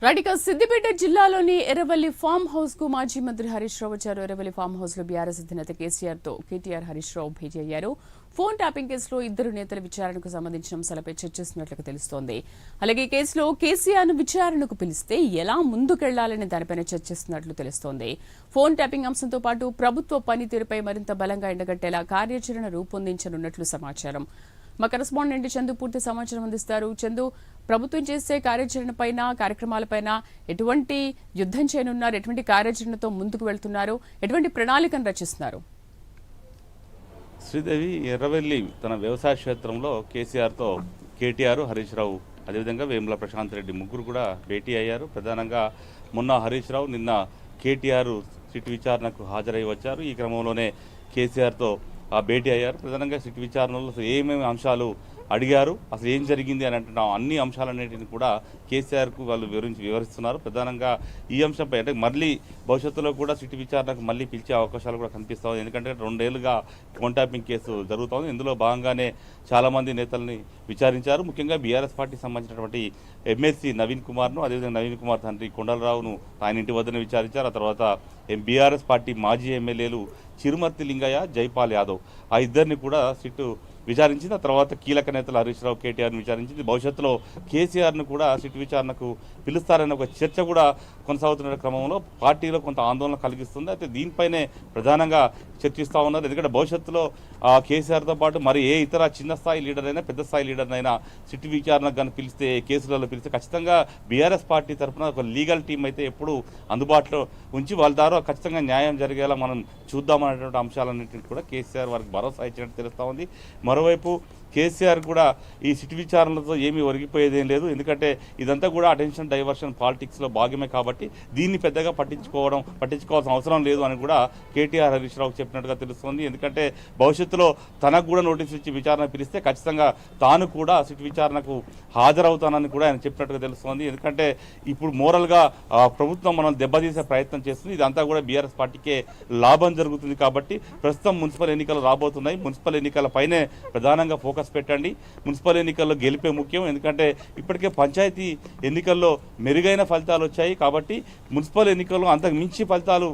Right Siddipet జిల్లాలోని Erravalli farm house కు మాజీ మంత్రి హరీష్ రావు వచ్చారు. ఎర్రవల్లి ఫామ్ హౌస్ లో బీఆర్ఎస్ అధినేత కేసీఆర్ తో కేటీఆర్ హరీష్ రావు భేటీ అయ్యారు. ఫోన్ ట్యాపింగ్ కేసులో ఇద్దరు నేతల విచారణకు సంబంధించిన అంశాలపై చర్చిస్తున్నట్లు తెలుస్తోంది. అలాగే కేసులో కేసీఆర్ ను విచారణకు పిలిస్తే ఎలా ముందుకెళ్లాలని దానిపైన చర్చిస్తున్నట్లు తెలుస్తోంది. ఫోన్ ట్యాపింగ్ అంశంతో పాటు ప్రభుత్వ పనితీరుపై మరింత బలంగా ఎండగట్టేలా కార్యాచరణ రూపొందించనున్నట్లు సమాచారం. మా కరెస్పాండెంట్ చందు పూర్తి సమాచారం అందిస్తారు. చందు, ప్రభుత్వం చేసే కార్యాచరణపైన కార్యక్రమాలపైన ఎటువంటి యుద్ధం చేయనున్నారు, ఎటువంటి కార్యాచరణతో ముందుకు వెళ్తున్నారు, ఎటువంటి ప్రణాళికను రచిస్తున్నారు? శ్రీదేవి, ఎర్రవెల్లి తన వ్యవసాయ క్షేత్రంలో కేసీఆర్తో కేటీఆర్, హరీష్ రావు, అదేవిధంగా వేముల ప్రశాంత్ రెడ్డి ముగ్గురు కూడా భేటీ అయ్యారు. ప్రధానంగా మొన్న హరీష్ రావు, నిన్న కేటీఆర్ సిట్ విచారణకు హాజరై వచ్చారు. ఈ క్రమంలోనే కేసీఆర్తో భేటీ అయ్యారు. ప్రధానంగా సిట్ విచారణలో ఏమేమి అంశాలు అడిగారు, అసలు ఏం జరిగింది అని అంటున్న అన్ని అంశాలన్నింటినీ కూడా కేసీఆర్కు వాళ్ళు వివరిస్తున్నారు. ప్రధానంగా ఈ అంశంపై అంటే మళ్ళీ భవిష్యత్తులో కూడా సిట్ విచారణకు మళ్ళీ పిలిచే అవకాశాలు కూడా కనిపిస్తాయి. ఎందుకంటే 2 ఏళ్లుగా ఫోన్ ట్యాపింగ్ కేసు జరుగుతోంది. ఇందులో భాగంగానే చాలామంది నేతల్ని విచారించారు. ముఖ్యంగా బీఆర్ఎస్ పార్టీకి సంబంధించినటువంటి ఎమ్మెల్సీ నవీన్ కుమార్ను, అదేవిధంగా నవీన్ కుమార్ తండ్రి కొండలరావును ఆయన ఇంటి వద్దనే విచారించారు. ఆ తర్వాత బీఆర్ఎస్ పార్టీ మాజీ ఎమ్మెల్యేలు చిరుమర్తి లింగయ్య, జైపాల్ యాదవ్, ఆ ఇద్దరిని కూడా సిట్టు విచారించింది. ఆ తర్వాత కీలక నేతలు హరీష్ రావు, కేటీఆర్ను విచారించింది. భవిష్యత్తులో కేసీఆర్ను కూడా సిట్ విచారణకు పిలుస్తారనే ఒక చర్చ కూడా కొనసాగుతున్న క్రమంలో పార్టీలో కొంత ఆందోళన కలిగిస్తుంది. అయితే దీనిపైనే ప్రధానంగా చర్చిస్తూ ఉన్నారు. ఎందుకంటే భవిష్యత్తులో కేసీఆర్తో పాటు మరి ఏ ఇతర చిన్న స్థాయి లీడర్ అయినా పెద్ద స్థాయి లీడర్నైనా సిట్ విచారణకు కానీ పిలిస్తే, కేసులలో పిలిస్తే ఖచ్చితంగా బీఆర్ఎస్ పార్టీ తరఫున ఒక లీగల్ టీం అయితే ఎప్పుడు అందుబాటులో ఉంచి వాళ్ళ ద్వారా ఖచ్చితంగా న్యాయం జరిగేలా మనం చూద్దామనేటువంటి అంశాలన్నింటినీ కూడా కేసీఆర్ వారికి భరోసా ఇచ్చినట్టు తెలుస్తూ ఉంది. మరోవైపు కేసీఆర్ కూడా ఈ సిట్ విచారణలతో ఏమీ ఒరిగిపోయేదేం లేదు. ఎందుకంటే ఇదంతా కూడా అటెన్షన్ డైవర్షన్ పాలిటిక్స్లో భాగమే కాబట్టి దీన్ని పెద్దగా పట్టించుకోవాల్సిన అవసరం లేదు అని కూడా కేటీఆర్, హరీష్ రావు చెప్పినట్టుగా తెలుస్తోంది. ఎందుకంటే భవిష్యత్తులో తనకు కూడా నోటీసు ఇచ్చి విచారణ పిలిస్తే ఖచ్చితంగా తాను కూడా సిట్ విచారణకు హాజరవుతానని కూడా ఆయన చెప్పినట్టుగా తెలుస్తోంది. ఎందుకంటే ఇప్పుడు మోరల్గా ప్రభుత్వం మనం దెబ్బతీసే ప్రయత్నం చేస్తుంది. ఇదంతా కూడా బీఆర్ఎస్ పార్టీకే లాభం జరుగుతుంది కాబట్టి ప్రస్తుతం మున్సిపల్ ఎన్నికలు రాబోతున్నాయి. మున్సిపల్ ఎన్నికలపైనే ప్రధానంగా ఫోకస్ పెట్టండి. మున్సిపల్ ఎన్నికల్లో గెలిపే ముఖ్యం. ఎందుకంటే ఇప్పటికే పంచాయతీ ఎన్నికల్లో మెరుగైన ఫలితాలు వచ్చాయి కాబట్టి మున్సిపల్ ఎన్నికల్లో అంతకు మించి ఫలితాలు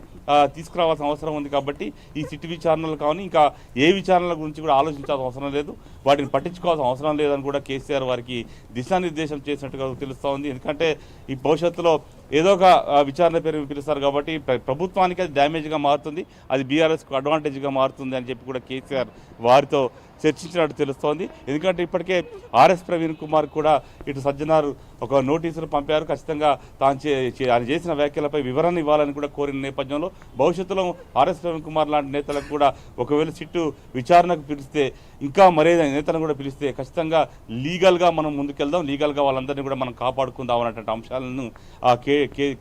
తీసుకురావాల్సిన అవసరం ఉంది. కాబట్టి ఈ సిట్ విచారణలు కానీ ఇంకా ఏ విచారణల గురించి కూడా ఆలోచించాల్సిన అవసరం లేదు, వాటిని పట్టించుకోవాల్సిన అవసరం లేదని కూడా కేసీఆర్ వారికి దిశానిర్దేశం చేసినట్టుగా తెలుస్తూ ఉంది. ఎందుకంటే ఈ భవిష్యత్తులో ఏదో ఒక విచారణ పేరు పిలుస్తారు కాబట్టి ప్రభుత్వానికి అది డ్యామేజ్గా మారుతుంది, అది బీఆర్ఎస్కు అడ్వాంటేజ్గా మారుతుంది అని చెప్పి కూడా కేసీఆర్ వారితో చర్చించినట్టు తెలుస్తోంది. ఎందుకంటే ఇప్పటికే ఆర్ఎస్ ప్రవీణ్ కుమార్ కూడా ఇటు సజ్జనారు ఒక నోటీసులు పంపారు. ఖచ్చితంగా ఆయన చేసిన వ్యాఖ్యలపై వివరణ ఇవ్వాలని కూడా కోరిన నేపథ్యంలో భవిష్యత్తులో ఆర్ఎస్ ప్రవీణ్ కుమార్ లాంటి నేతలకు కూడా ఒకవేళ సిట్టు విచారణకు పిలిస్తే, ఇంకా మరే నేతలను కూడా పిలిస్తే ఖచ్చితంగా లీగల్గా మనం ముందుకెళ్దాం, లీగల్గా వాళ్ళందరినీ కూడా మనం కాపాడుకుందాం అన్నటువంటి అంశాలను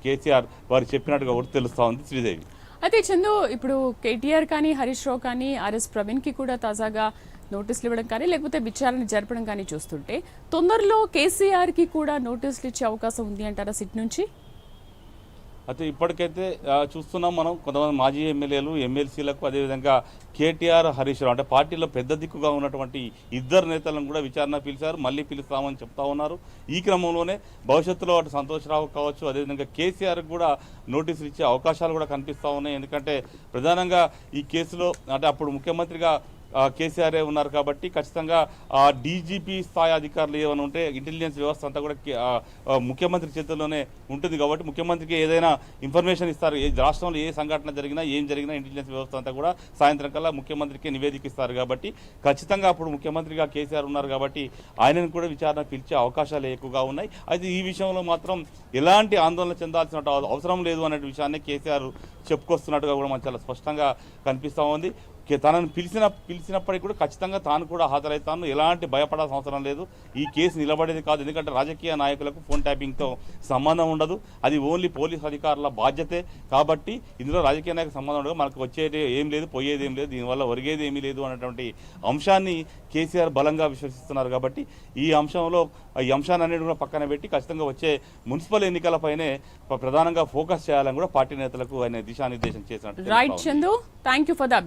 కేసీఆర్ వారు చెప్పినట్టుగా కూడా తెలుస్తూ ఉంది. శ్రీదేవి, అయితే చందు, ఇప్పుడు కేటీఆర్ కానీ హరీష్ రావు కానీ ఆర్ఎస్ ప్రవీణ్కి కూడా తాజాగా నోటీసులు ఇవ్వడం కానీ లేకపోతే విచారణ జరపడం కానీ చూస్తుంటే తొందరలో కేసీఆర్కి కూడా నోటీసులు ఇచ్చే అవకాశం ఉంది అంటారా సిట్ నుంచి? అయితే ఇప్పటికైతే చూస్తున్నాం మనం కొంతమంది మాజీ ఎమ్మెల్యేలు, ఎమ్మెల్సీలకు, అదేవిధంగా కేటీఆర్, హరీష్ రావు అంటే పార్టీలో పెద్ద దిక్కుగా ఉన్నటువంటి ఇద్దరు నేతలను కూడా విచారణ పిలిచారు, మళ్ళీ పిలుస్తామని చెప్తా ఉన్నారు. ఈ క్రమంలోనే భవిష్యత్తులో అటు సంతోష్ రావు కావచ్చు, అదేవిధంగా కేసీఆర్కి కూడా నోటీసులు ఇచ్చే అవకాశాలు కూడా కనిపిస్తూ ఉన్నాయి. ఎందుకంటే ప్రధానంగా ఈ కేసులో అంటే అప్పుడు ముఖ్యమంత్రిగా కేసీఆర్ఏ ఉన్నారు కాబట్టి ఖచ్చితంగా డీజీపీ స్థాయి అధికారులు ఏమైనా ఉంటే ఇంటెలిజెన్స్ వ్యవస్థ అంతా కూడా ముఖ్యమంత్రి చేతుల్లోనే ఉంటుంది. కాబట్టి ముఖ్యమంత్రికి ఏదైనా ఇన్ఫర్మేషన్ ఇస్తారు, రాష్ట్రంలో ఏ సంఘటన జరిగినా ఏం జరిగినా ఇంటెలిజెన్స్ వ్యవస్థ అంతా కూడా సాయంత్రం కల్లా ముఖ్యమంత్రికి నివేదిక ఇస్తారు. కాబట్టి ఖచ్చితంగా అప్పుడు ముఖ్యమంత్రిగా కేసీఆర్ ఉన్నారు కాబట్టి ఆయనను కూడా విచారణ పిలిచే అవకాశాలు ఎక్కువగా ఉన్నాయి. అయితే ఈ విషయంలో మాత్రం ఎలాంటి ఆందోళన చెందాల్సిన అవసరం లేదు అనే విషయాన్ని కేసీఆర్ చెప్పుకొస్తున్నట్టుగా కూడా మనకు చాలా స్పష్టంగా కనిపిస్తూ ఉంది. తనను పిలిచినప్పటికీ కూడా ఖచ్చితంగా తాను కూడా హాజరవుతాను, ఎలాంటి భయపడాల్సిన అవసరం లేదు. ఈ కేసు నిలబడేది కాదు, ఎందుకంటే రాజకీయ నాయకులకు ఫోన్ ట్యాపింగ్తో సంబంధం ఉండదు, అది ఓన్లీ పోలీస్ అధికారుల బాధ్యతే. కాబట్టి ఇందులో రాజకీయ నాయకు సంబంధం ఉండదు, మనకు వచ్చేది ఏం లేదు, పోయేది ఏం లేదు, దీనివల్ల ఒరిగేది ఏమీ లేదు అన్నటువంటి అంశాన్ని కేసీఆర్ బలంగా విశ్వసిస్తున్నారు. కాబట్టి ఈ అంశాన్ని అన్నిటి కూడా పక్కన పెట్టి ఖచ్చితంగా వచ్చే మున్సిపల్ ఎన్నికలపైనే ప్రధానంగా ఫోకస్ చేయాలని కూడా పార్టీ నేతలకు ఆయన దిశానిర్దేశం చేసినట్టు. Right Chandu, thank you for the update.